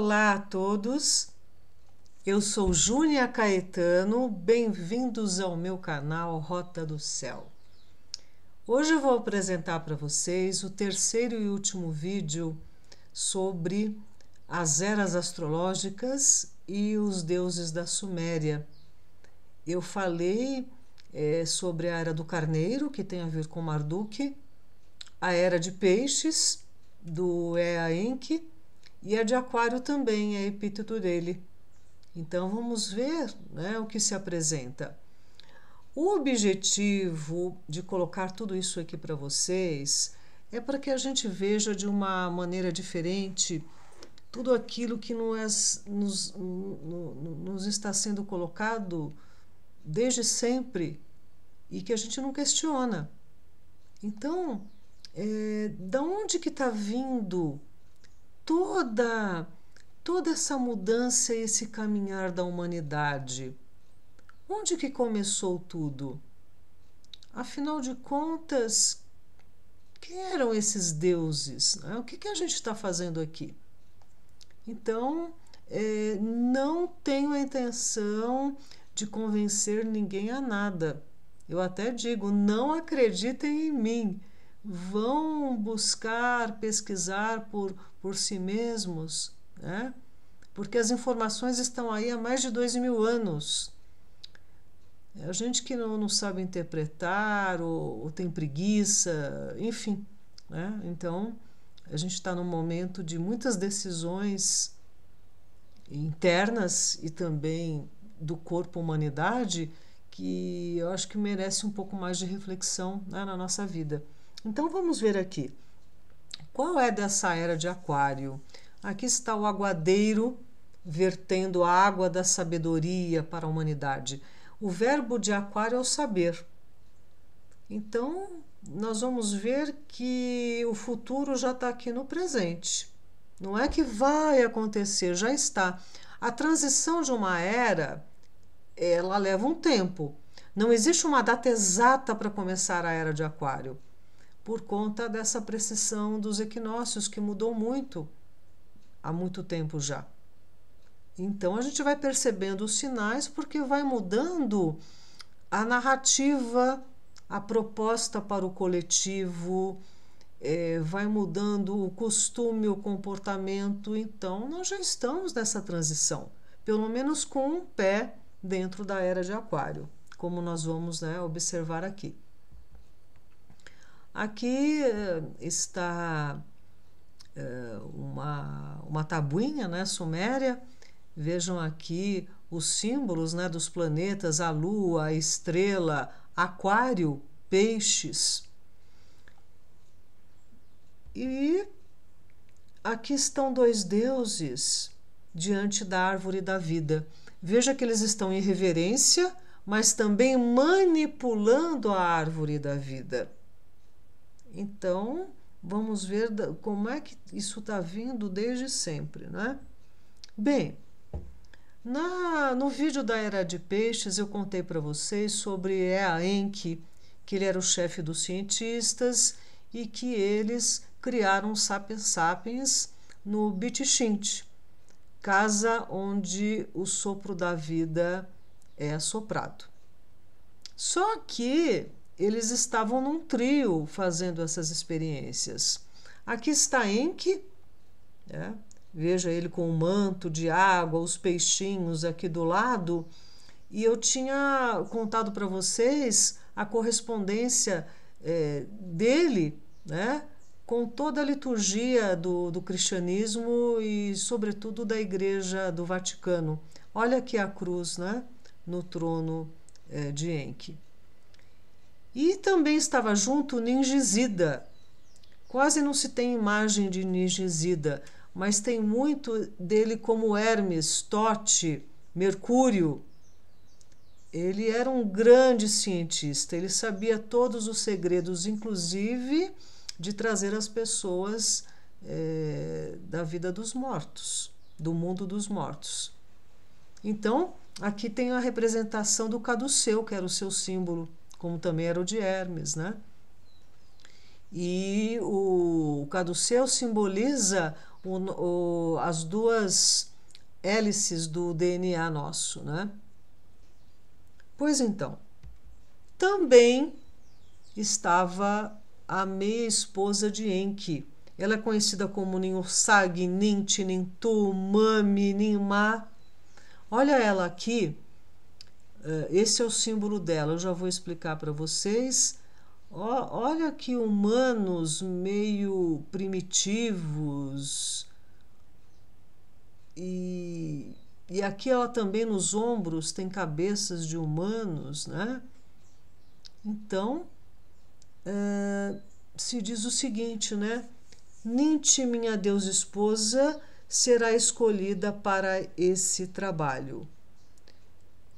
Olá a todos, eu sou Júnia Caetano, bem-vindos ao meu canal Rota do Céu. Hoje eu vou apresentar para vocês o terceiro e último vídeo sobre as eras astrológicas e os deuses da Suméria. Eu falei sobre a era do Carneiro, que tem a ver com Marduk, a era de Peixes, do Ea Enki, e a de Aquário também, é epíteto dele. Então vamos ver, né, o que se apresenta. O objetivo de colocar tudo isso aqui para vocês é para que a gente veja de uma maneira diferente tudo aquilo que nos está sendo colocado desde sempre e que a gente não questiona. Então, da onde que está vindo toda essa mudança e esse caminhar da humanidade? Onde que começou tudo? Afinal de contas, quem eram esses deuses? O que a gente está fazendo aqui? Então, não tenho a intenção de convencer ninguém a nada. Eu até digo, não acreditem em mim. Vão buscar, pesquisar por si mesmos, né? Porque as informações estão aí há mais de 2000 anos. A gente que não sabe interpretar ou tem preguiça, enfim, né? Então, a gente está num momento de muitas decisões internas e também do corpo humanidade que eu acho que merece um pouco mais de reflexão, né, na nossa vida. Então vamos ver aqui. Qual é dessa era de Aquário? Aqui está o aguadeiro vertendo a água da sabedoria para a humanidade. O verbo de Aquário é o saber. Então, nós vamos ver que o futuro já está aqui no presente. Não é que vai acontecer, já está. A transição de uma era, ela leva um tempo. Não existe uma data exata para começar a era de Aquário, por conta dessa precisão dos equinócios, que mudou muito há muito tempo já. Então a gente vai percebendo os sinais porque vai mudando a narrativa, a proposta para o coletivo, vai mudando o costume, o comportamento. Então nós já estamos nessa transição, pelo menos com um pé dentro da era de Aquário, como nós vamos, né, observar aqui. Aqui está uma tabuinha, né, suméria. Vejam aqui os símbolos, né, dos planetas, a Lua, a estrela, Aquário, Peixes. E aqui estão dois deuses diante da árvore da vida. Veja que eles estão em reverência, mas também manipulando a árvore da vida. Então, vamos ver como é que isso está vindo desde sempre, né? Bem, no vídeo da Era de Peixes eu contei para vocês sobre Ea Enki, que ele era o chefe dos cientistas e que eles criaram Sapiens Sapiens no Bitixinte, casa onde o sopro da vida é assoprado. Só que eles estavam num trio fazendo essas experiências. Aqui está Enki, né? Veja ele com o manto de água, os peixinhos aqui do lado. E eu tinha contado para vocês a correspondência dele, né, com toda a liturgia do cristianismo e, sobretudo, da Igreja do Vaticano. Olha aqui a cruz, né, no trono de Enki. E também estava junto Ningisida. Quase não se tem imagem de Ningisida, mas tem muito dele como Hermes, Tote, Mercúrio. Ele era um grande cientista, ele sabia todos os segredos, inclusive de trazer as pessoas da vida dos mortos, do mundo dos mortos. Então, aqui tem a representação do caduceu, que era o seu símbolo, como também era o de Hermes, né? E o caduceu simboliza as duas hélices do DNA nosso, né? Pois então, também estava a meia-esposa de Enki. Ela é conhecida como Ninhursag, Ninti, Nintu, Mami, Ninmá. Olha ela aqui, esse é o símbolo dela, eu já vou explicar para vocês. Olha que humanos meio primitivos. E aqui ela também nos ombros tem cabeças de humanos, né? Então, se diz o seguinte, né? Ninti, minha deusa esposa, será escolhida para esse trabalho.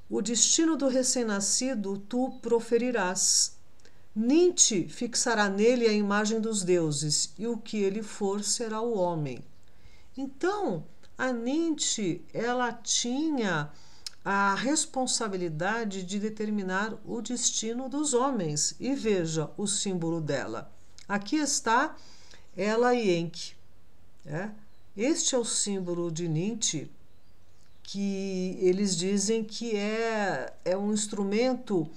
O destino do recém-nascido tu proferirás. Ninti fixará nele a imagem dos deuses, e o que ele for será o homem. Então, a Ninti, ela tinha a responsabilidade de determinar o destino dos homens. E veja o símbolo dela. Aqui está ela e Enki. Este é o símbolo de Ninti, que eles dizem que é um instrumento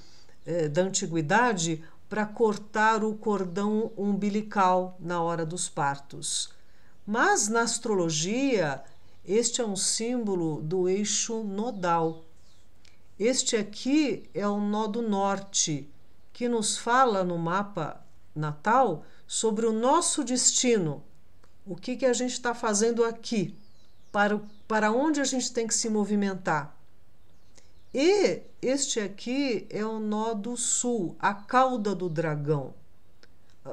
da antiguidade para cortar o cordão umbilical na hora dos partos. Mas na astrologia, este é um símbolo do eixo nodal. Este aqui é o nó do norte, que nos fala no mapa natal sobre o nosso destino. O que a gente está fazendo aqui? Para onde a gente tem que se movimentar? E este aqui é o nó do sul, a cauda do dragão.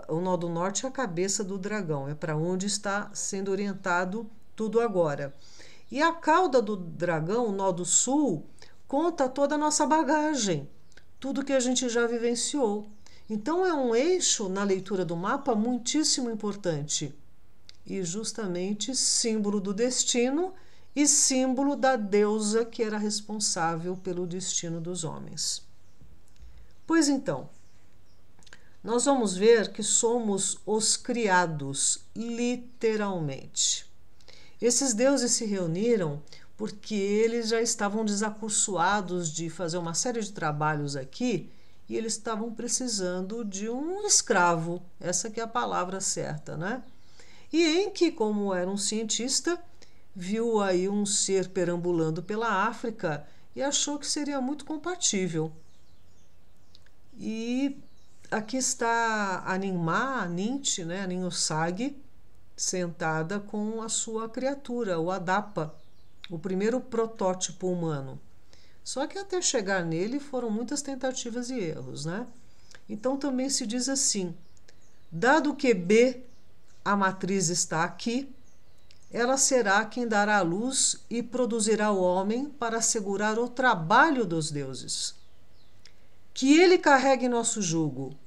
O nó do norte é a cabeça do dragão, é para onde está sendo orientado tudo agora. E a cauda do dragão, o nó do sul, conta toda a nossa bagagem, tudo que a gente já vivenciou. Então é um eixo na leitura do mapa muitíssimo importante. E justamente símbolo do destino e símbolo da deusa que era responsável pelo destino dos homens. Pois então, nós vamos ver que somos os criados, literalmente. Esses deuses se reuniram porque eles já estavam desacursoados de fazer uma série de trabalhos aqui e eles estavam precisando de um escravo, essa que é a palavra certa, né? E Enki, como era um cientista, viu aí um ser perambulando pela África e achou que seria muito compatível. E aqui está a Ninmá, a Ninti, né, a Ninhursag, sentada com a sua criatura, o Adapa, o primeiro protótipo humano. Só que até chegar nele foram muitas tentativas e erros, né? Então também se diz assim: dado que B, a matriz está aqui, ela será quem dará a luz e produzirá o homem para assegurar o trabalho dos deuses. Que ele carregue nosso jugo,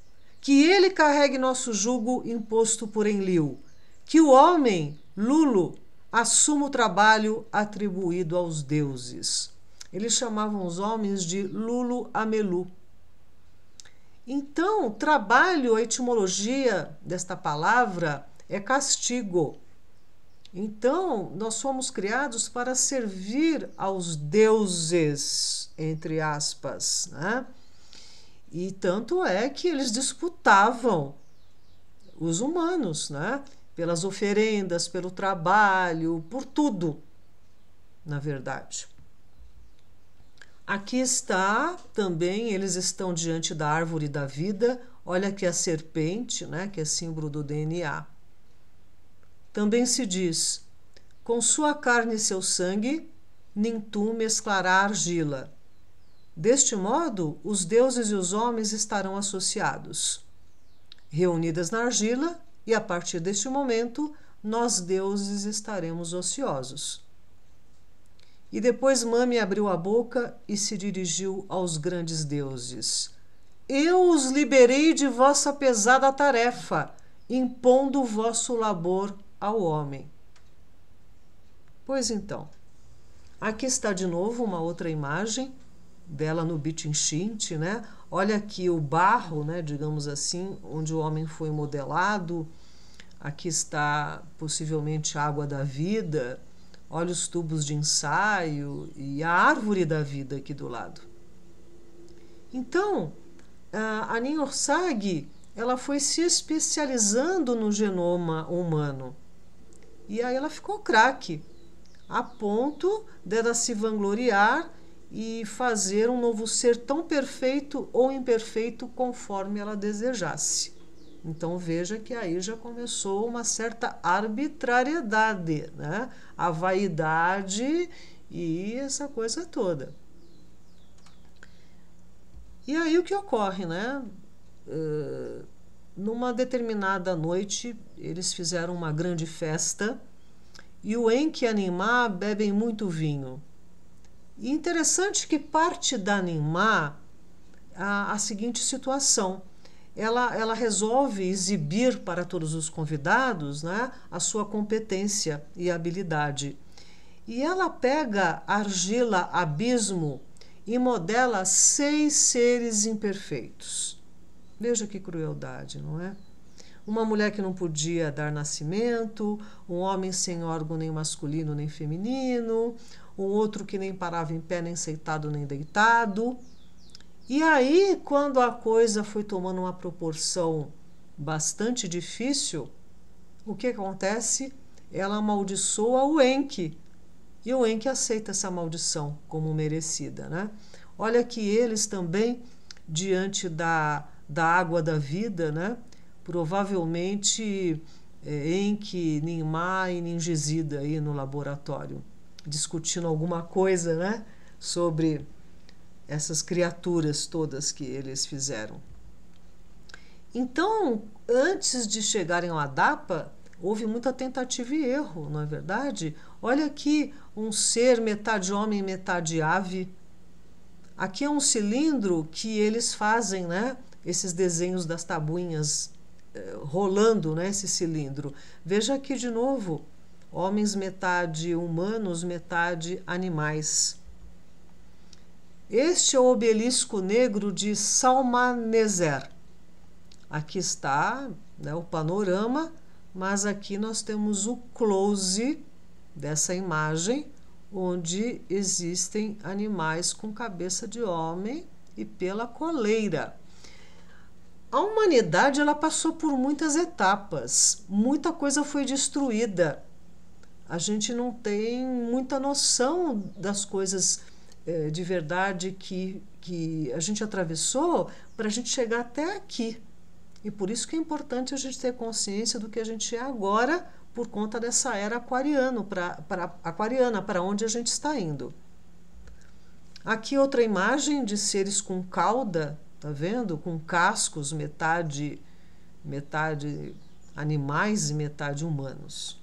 que ele carregue nosso jugo imposto por Enlil, que o homem, Lulu, assuma o trabalho atribuído aos deuses. Eles chamavam os homens de Lulu Amelu. Então, trabalho, a etimologia desta palavra é castigo. Então, nós fomos criados para servir aos deuses, entre aspas, né? E tanto é que eles disputavam os humanos, né? Pelas oferendas, pelo trabalho, por tudo, na verdade. Aqui está também, eles estão diante da árvore da vida. Olha aqui a serpente, né? Que é símbolo do DNA. Também se diz: com sua carne e seu sangue, Nintu mesclará a argila. Deste modo, os deuses e os homens estarão associados, reunidas na argila, e a partir deste momento, nós deuses estaremos ociosos. E depois Mami abriu a boca e se dirigiu aos grandes deuses. Eu os liberei de vossa pesada tarefa, impondo o vosso labor ao homem. Pois então, aqui está de novo uma outra imagem dela no Bichinchinte, né? Olha aqui o barro, né, digamos assim, onde o homem foi modelado. Aqui está possivelmente a água da vida. Olha os tubos de ensaio e a árvore da vida aqui do lado. Então, a Ninhursag, ela foi se especializando no genoma humano. E aí ela ficou craque, a ponto dela se vangloriar e fazer um novo ser tão perfeito ou imperfeito conforme ela desejasse. Então veja que aí já começou uma certa arbitrariedade, né? A vaidade e essa coisa toda. E aí o que ocorre, né? Numa determinada noite, eles fizeram uma grande festa e o Enki e a Ninmah bebem muito vinho. E interessante que parte da Ninmah a seguinte situação. Ela resolve exibir para todos os convidados, né, a sua competência e habilidade. E ela pega argila abismo e modela 6 seres imperfeitos. Veja que crueldade, não é? Uma mulher que não podia dar nascimento, um homem sem órgão nem masculino nem feminino, um outro que nem parava em pé, nem sentado nem deitado. E aí, quando a coisa foi tomando uma proporção bastante difícil, o que acontece? Ela amaldiçoa o Enki. E o Enki aceita essa maldição como merecida, né? Olha que eles também, diante da água da vida, né? Provavelmente Enki, Ninmah e Ningizida aí no laboratório, discutindo alguma coisa, né? Sobre essas criaturas todas que eles fizeram. Então, antes de chegarem ao Adapa, houve muita tentativa e erro, não é verdade? Olha aqui um ser metade homem, metade ave. Aqui é um cilindro que eles fazem, né? Esses desenhos das tabuinhas rolando, né? Esse cilindro. Veja aqui de novo, homens metade humanos, metade animais. Este é o obelisco negro de Salmaneser. Aqui está, né, o panorama, mas aqui nós temos o close dessa imagem, onde existem animais com cabeça de homem e pela coleira. A humanidade ela passou por muitas etapas, muita coisa foi destruída. A gente não tem muita noção das coisas de verdade que a gente atravessou para a gente chegar até aqui. E por isso que é importante a gente ter consciência do que a gente é agora por conta dessa era aquariana, para onde a gente está indo. Aqui outra imagem de seres com cauda, tá vendo? Com cascos, metade animais e metade humanos.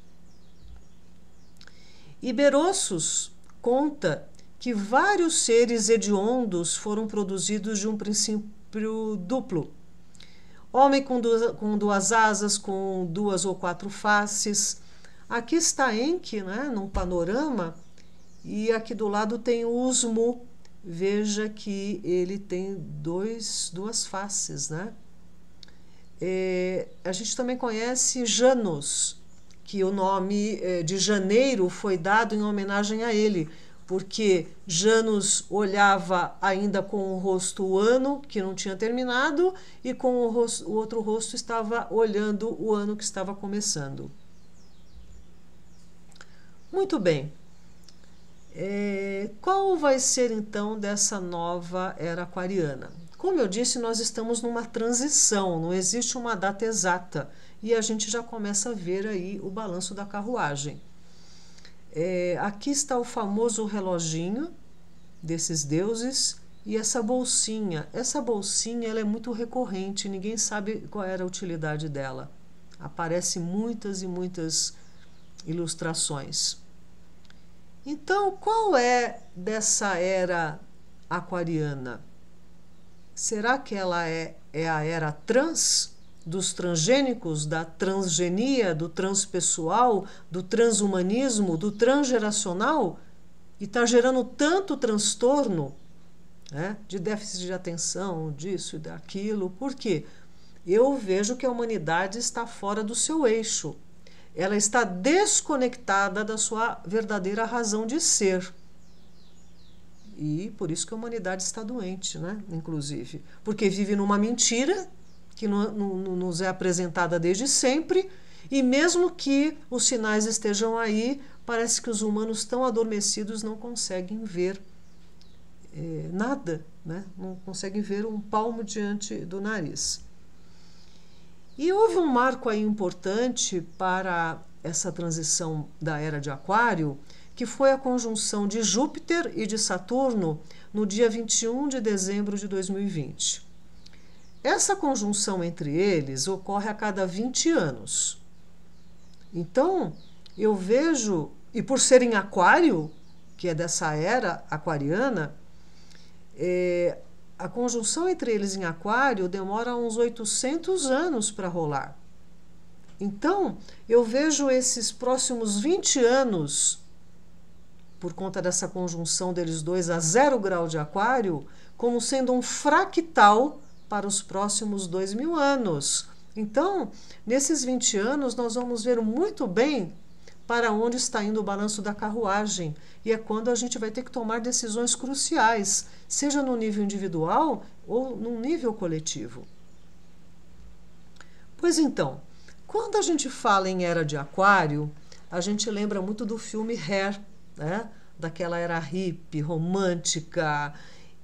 Iberossos conta que vários seres hediondos foram produzidos de um princípio duplo. Homem com duas asas, com 2 ou 4 faces. Aqui está Enki, né, num panorama, e aqui do lado tem o Usmu. Veja que ele tem 2 faces, né? A gente também conhece Janus, que o nome de janeiro foi dado em homenagem a ele, porque Janus olhava ainda com o rosto o ano que não tinha terminado e com o outro rosto estava olhando o ano que estava começando. Muito bem. Qual vai ser então dessa nova era aquariana? Como eu disse, nós estamos numa transição, não existe uma data exata e a gente já começa a ver aí o balanço da carruagem. Aqui está o famoso reloginho desses deuses e essa bolsinha. Essa bolsinha ela é muito recorrente, ninguém sabe qual era a utilidade dela. Aparece muitas e muitas ilustrações. Então, qual é dessa era aquariana? Será que ela é a era trans? Dos transgênicos, da transgenia, do transpessoal, do transhumanismo, do transgeracional, e está gerando tanto transtorno? né? De déficit de atenção, disso e daquilo. Por quê? Eu vejo que a humanidade está fora do seu eixo. Ela está desconectada da sua verdadeira razão de ser. E por isso que a humanidade está doente, né? Inclusive. Porque vive numa mentira que nos é apresentada desde sempre, e mesmo que os sinais estejam aí, parece que os humanos tão adormecidos não conseguem ver nada, né? Não conseguem ver um palmo diante do nariz. E houve um marco aí importante para essa transição da era de Aquário, que foi a conjunção de Júpiter e de Saturno no dia 21 de dezembro de 2020. Essa conjunção entre eles ocorre a cada 20 anos. Então, eu vejo, e por ser em Aquário, que é dessa era aquariana, a conjunção entre eles em Aquário demora uns 800 anos para rolar. Então, eu vejo esses próximos 20 anos, por conta dessa conjunção deles dois a 0 grau de Aquário, como sendo um fractal para os próximos 2000 anos. Então, nesses 20 anos, nós vamos ver muito bem para onde está indo o balanço da carruagem. E é quando a gente vai ter que tomar decisões cruciais, seja no nível individual ou no nível coletivo. Pois então, quando a gente fala em era de Aquário, a gente lembra muito do filme Hair, né? Daquela era hippie, romântica,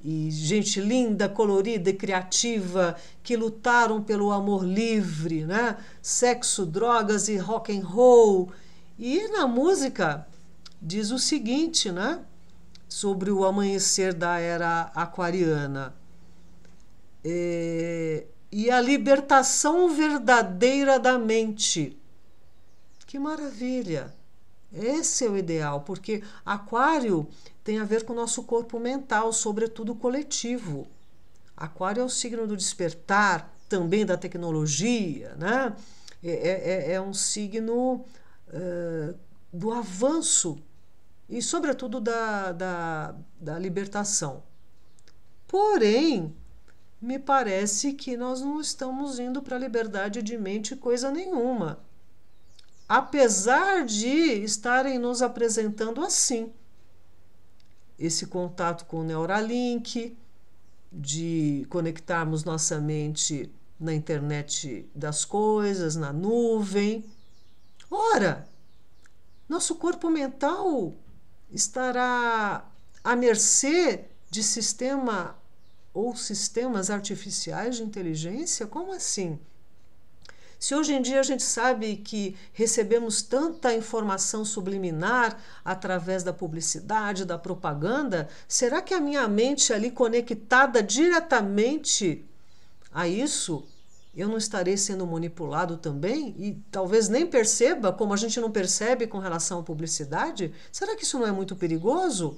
e gente linda, colorida e criativa que lutaram pelo amor livre, né? Sexo, drogas e rock and roll. E na música diz o seguinte, né? Sobre o amanhecer da era aquariana. E a libertação verdadeira da mente. Que maravilha! Esse é o ideal, porque Aquário tem a ver com o nosso corpo mental, sobretudo coletivo. Aquário é o signo do despertar, também da tecnologia, né? É um signo do avanço e, sobretudo, da libertação. Porém, me parece que nós não estamos indo para a liberdade de mente coisa nenhuma. Apesar de estarem nos apresentando assim. Esse contato com o Neuralink, de conectarmos nossa mente na internet das coisas, na nuvem. Ora, nosso corpo mental estará à mercê de sistema ou sistemas artificiais de inteligência? Como assim? Se hoje em dia a gente sabe que recebemos tanta informação subliminar através da publicidade, da propaganda, será que a minha mente ali conectada diretamente a isso, eu não estarei sendo manipulado também? E talvez nem perceba, como a gente não percebe com relação à publicidade? Será que isso não é muito perigoso?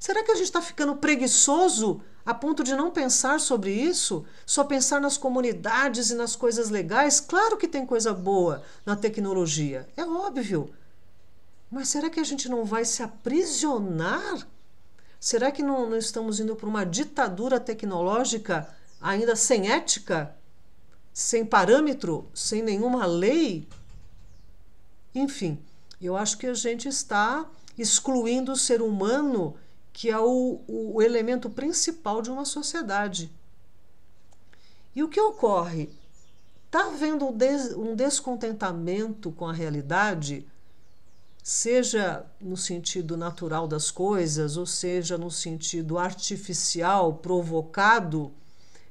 Será que a gente está ficando preguiçoso a ponto de não pensar sobre isso? Só pensar nas comunidades e nas coisas legais? Claro que tem coisa boa na tecnologia, é óbvio. Mas será que a gente não vai se aprisionar? Será que não estamos indo para uma ditadura tecnológica ainda sem ética? Sem parâmetro? Sem nenhuma lei? Enfim, eu acho que a gente está excluindo o ser humano, que é o elemento principal de uma sociedade. E o que ocorre? Está havendo um descontentamento com a realidade, seja no sentido natural das coisas, ou seja no sentido artificial, provocado.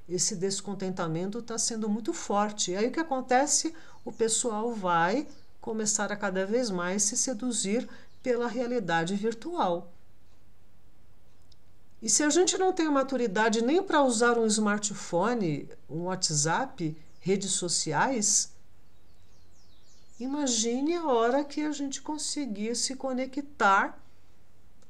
Esse descontentamento está sendo muito forte. E aí o que acontece? O pessoal vai começar a cada vez mais se seduzir pela realidade virtual. E se a gente não tem maturidade nem para usar um smartphone, um WhatsApp, redes sociais, imagine a hora que a gente conseguir se conectar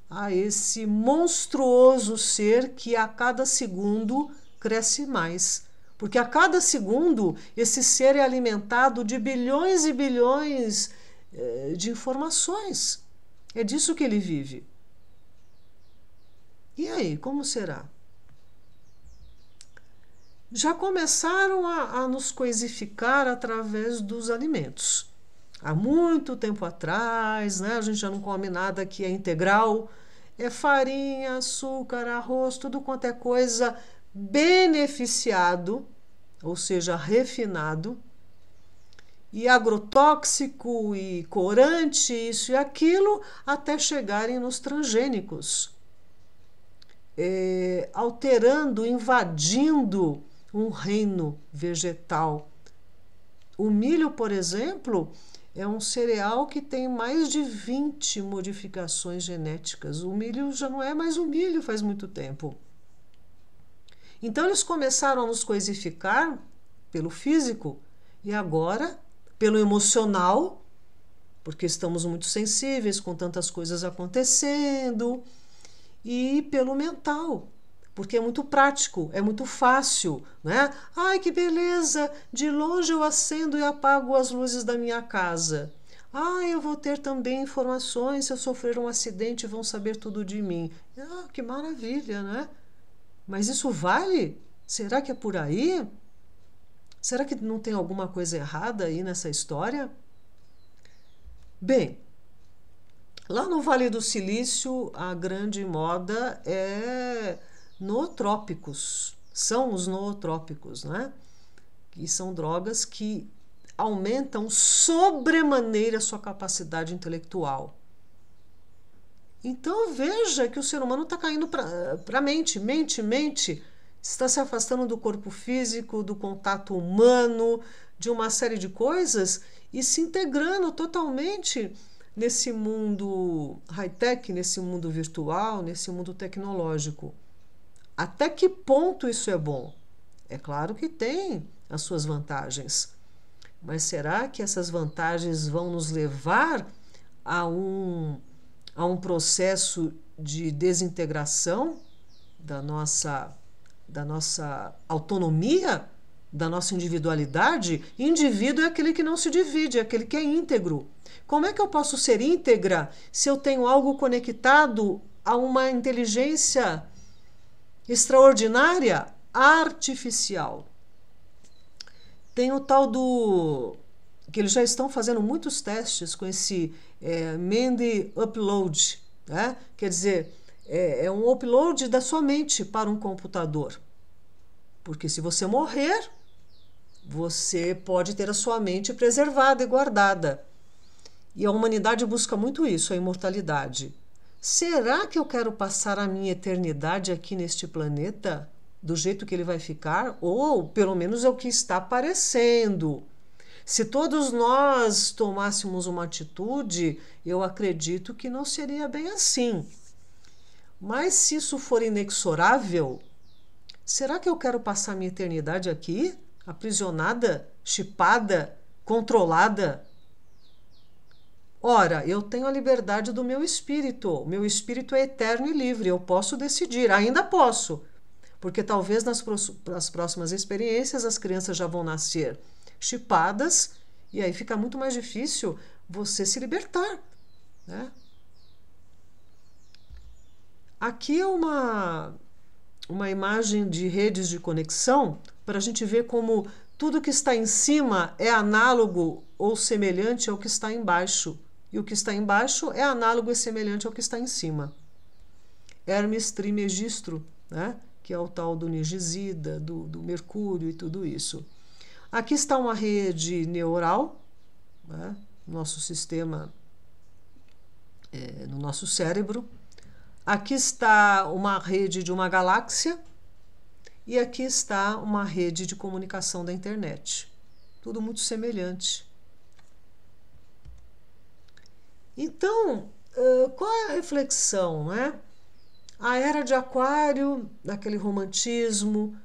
a esse monstruoso ser que a cada segundo cresce mais. Porque a cada segundo esse ser é alimentado de bilhões e bilhões de informações. É disso que ele vive. E aí, como será? Já começaram a nos coisificar através dos alimentos. Há muito tempo atrás, né, a gente já não come nada que é integral, é farinha, açúcar, arroz, tudo quanto é coisa beneficiado, ou seja, refinado, e agrotóxico e corante, isso e aquilo, até chegarem nos transgênicos, alterando, invadindo um reino vegetal. O milho, por exemplo, é um cereal que tem mais de 20 modificações genéticas. O milho já não é mais o milho faz muito tempo. Então eles começaram a nos coisificar pelo físico e agora pelo emocional, porque estamos muito sensíveis com tantas coisas acontecendo, e pelo mental, porque é muito prático, é muito fácil, né? Ai, que beleza! De longe eu acendo e apago as luzes da minha casa. Ah, eu vou ter também informações, se eu sofrer um acidente, vão saber tudo de mim. Ah, que maravilha, né? Mas isso vale? Será que é por aí? Será que não tem alguma coisa errada aí nessa história? Bem, lá no Vale do Silício, a grande moda é nootrópicos. São os nootrópicos, né? Que são drogas que aumentam sobremaneira a sua capacidade intelectual. Então veja que o ser humano está caindo para a mente, está se afastando do corpo físico, do contato humano, de uma série de coisas e se integrando totalmente nesse mundo high-tech, nesse mundo virtual, nesse mundo tecnológico. Até que ponto isso é bom? É claro que tem as suas vantagens, mas será que essas vantagens vão nos levar a um processo de desintegração da nossa autonomia, da nossa individualidade? Indivíduo é aquele que não se divide, é aquele que é íntegro. Como é que eu posso ser íntegra se eu tenho algo conectado a uma inteligência extraordinária, artificial? Tem o tal do... que eles já estão fazendo muitos testes com esse Mind Upload, né? Quer dizer, é um upload da sua mente para um computador. Porque se você morrer, você pode ter a sua mente preservada e guardada. E a humanidade busca muito isso, a imortalidade. Será que eu quero passar a minha eternidade aqui neste planeta do jeito que ele vai ficar? Ou, pelo menos, é o que está parecendo. Se todos nós tomássemos uma atitude, eu acredito que não seria bem assim. Mas se isso for inexorável, será que eu quero passar minha eternidade aqui, aprisionada, chipada, controlada? Ora, eu tenho a liberdade do meu espírito. Meu espírito é eterno e livre. Eu posso decidir, ainda posso. Porque talvez nas próximas experiências as crianças já vão nascer chipadas e aí fica muito mais difícil você se libertar, né? Aqui é uma imagem de redes de conexão para a gente ver como tudo que está em cima é análogo ou semelhante ao que está embaixo. E o que está embaixo é análogo e semelhante ao que está em cima. Hermes Trismegisto, né? Que é o tal do Nigisida, do Mercúrio e tudo isso. Aqui está uma rede neural, né? Nosso sistema, no nosso cérebro. Aqui está uma rede de uma galáxia e aqui está uma rede de comunicação da internet. Tudo muito semelhante. Então, qual é a reflexão, né? A era de Aquário, daquele romantismo,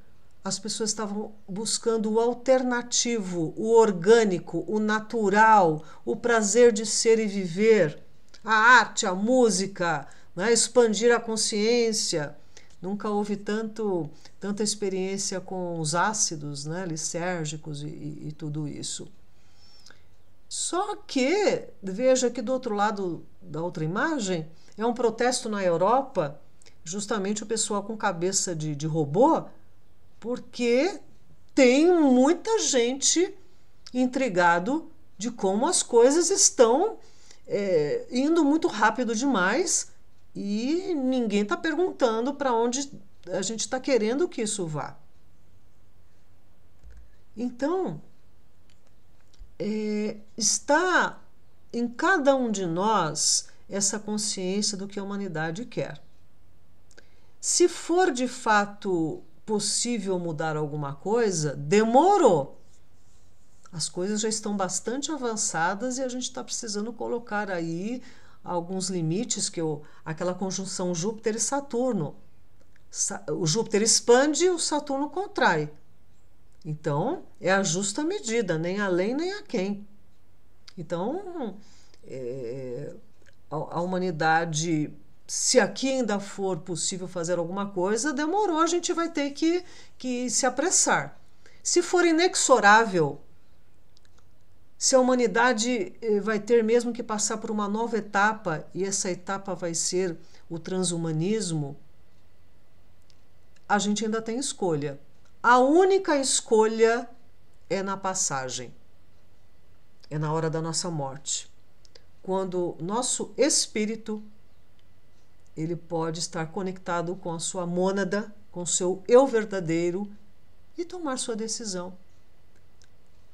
as pessoas estavam buscando o alternativo, o orgânico, o natural, o prazer de ser e viver, a arte, a música, né? Expandir a consciência. Nunca houve tanta experiência com os ácidos, né? Lisérgicos e tudo isso. Só que, veja que do outro lado da outra imagem, é um protesto na Europa justamente o pessoal com cabeça de robô, porque tem muita gente intrigado de como as coisas estão indo muito rápido demais e ninguém está perguntando para onde a gente está querendo que isso vá. Então, está em cada um de nós essa consciência do que a humanidade quer. Se for de fato possível mudar alguma coisa, demorou. As coisas já estão bastante avançadas e a gente está precisando colocar aí alguns limites, aquela conjunção Júpiter e Saturno. O Júpiter expande e o Saturno contrai. Então, é a justa medida, nem além nem aquém. Então, a humanidade, se aqui ainda for possível fazer alguma coisa, demorou, a gente vai ter que se apressar. Se for inexorável, se a humanidade vai ter mesmo que passar por uma nova etapa, e essa etapa vai ser o transhumanismo, a gente ainda tem escolha. A única escolha é na passagem, é na hora da nossa morte, quando nosso espírito ele pode estar conectado com a sua mônada, com o seu eu verdadeiro e tomar sua decisão.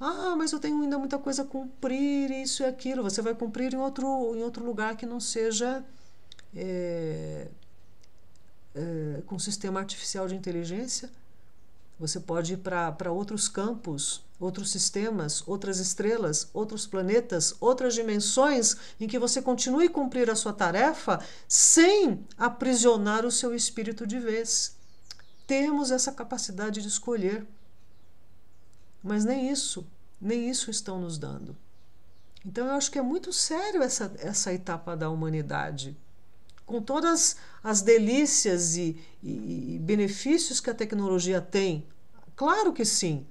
Ah, mas eu tenho ainda muita coisa a cumprir, isso e aquilo. Você vai cumprir em outro lugar que não seja com sistema artificial de inteligência. Você pode ir para outros campos, outros sistemas, outras estrelas, outros planetas, outras dimensões em que você continue a cumprir a sua tarefa sem aprisionar o seu espírito de vez. Temos essa capacidade de escolher. Mas nem isso estão nos dando. Então eu acho que é muito sério essa etapa da humanidade. Com todas as delícias e benefícios que a tecnologia tem, claro que sim.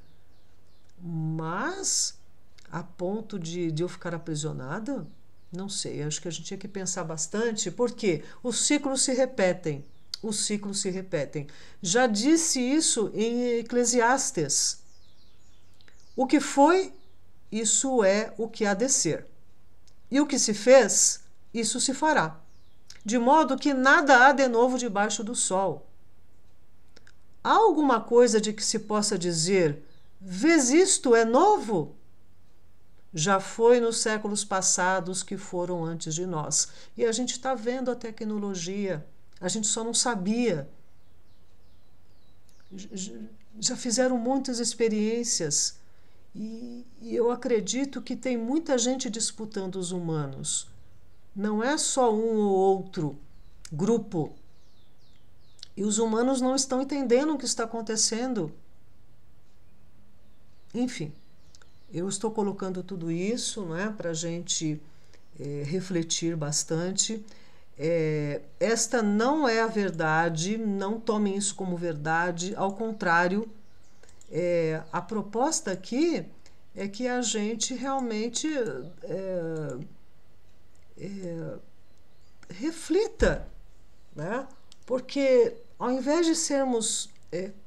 Mas a ponto de eu ficar aprisionada, não sei, acho que a gente tinha que pensar bastante, porque os ciclos se repetem. Os ciclos se repetem. Já disse isso em Eclesiastes. O que foi, isso é o que há de ser. E o que se fez, isso se fará. De modo que nada há de novo debaixo do sol. Há alguma coisa de que se possa dizer, vês isto é novo? Já foi nos séculos passados que foram antes de nós. E a gente está vendo a tecnologia, a gente só não sabia. Já fizeram muitas experiências. E eu acredito que tem muita gente disputando os humanos. Não é só um ou outro grupo. E os humanos não estão entendendo o que está acontecendo. Enfim, eu estou colocando tudo isso, né, para a gente refletir bastante. Esta não é a verdade, não tomem isso como verdade, ao contrário. A proposta aqui é que a gente realmente reflita, né? Porque ao invés de sermos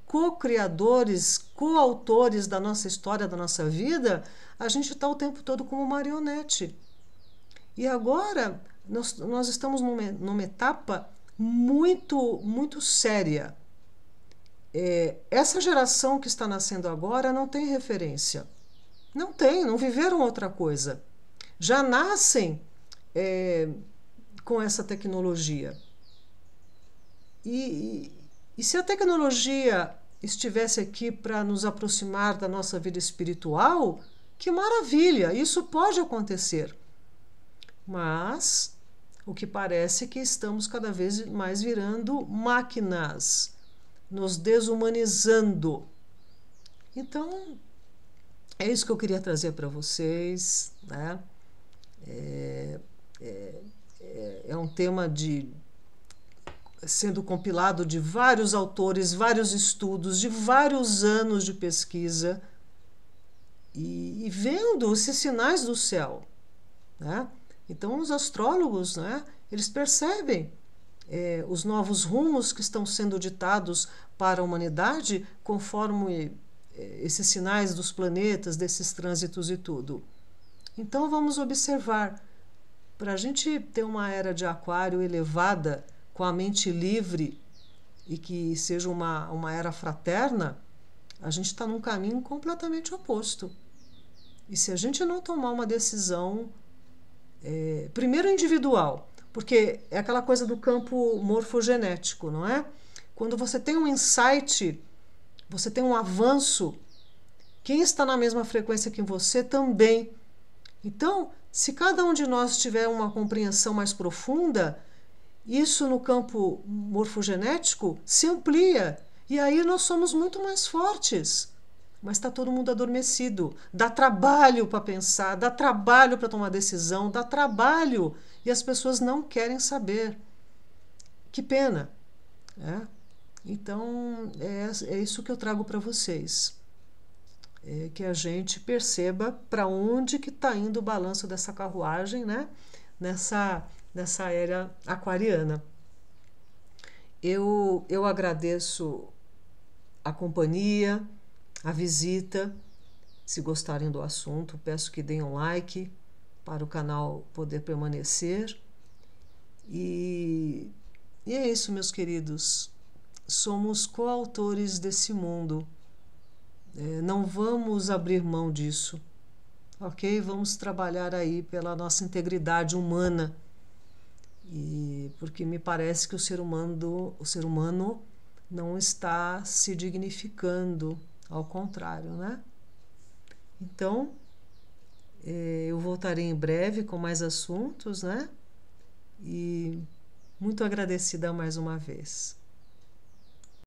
co-criadores, coautores da nossa história, da nossa vida, a gente está o tempo todo como marionete. E agora nós estamos numa etapa muito séria. Essa geração que está nascendo agora não tem referência. Não viveram outra coisa. Já nascem com essa tecnologia. E se a tecnologia estivesse aqui para nos aproximar da nossa vida espiritual, que maravilha, isso pode acontecer. Mas o que parece é que estamos cada vez mais virando máquinas, nos desumanizando. Então, é isso que eu queria trazer para vocês, né? É um tema sendo compilado de vários autores, vários estudos, de vários anos de pesquisa e vendo esses sinais do céu, né? Então, os astrólogos, né, eles percebem os novos rumos que estão sendo ditados para a humanidade conforme esses sinais dos planetas, desses trânsitos e tudo. Então vamos observar. Para a gente ter uma era de Aquário elevada, com a mente livre e que seja uma era fraterna, a gente está num caminho completamente oposto. E se a gente não tomar uma decisão, primeiro individual, porque é aquela coisa do campo morfogenético, não é? Quando você tem um insight, você tem um avanço, quem está na mesma frequência que você também. Então, se cada um de nós tiver uma compreensão mais profunda, isso no campo morfogenético se amplia e aí nós somos muito mais fortes. Mas está todo mundo adormecido. Dá trabalho para pensar, dá trabalho para tomar decisão, dá trabalho e as pessoas não querem saber. Que pena. Então, é isso que eu trago para vocês. Que a gente perceba para onde que está indo o balanço dessa carruagem, né? Nessa era aquariana. Eu agradeço a companhia, a visita. Se gostarem do assunto, peço que deem um like para o canal poder permanecer. E é isso, meus queridos. Somos coautores desse mundo. Não vamos abrir mão disso, ok? Vamos trabalhar aí pela nossa integridade humana, porque me parece que o ser humano não está se dignificando, ao contrário, né? Então, eu voltarei em breve com mais assuntos, né? E muito agradecida mais uma vez.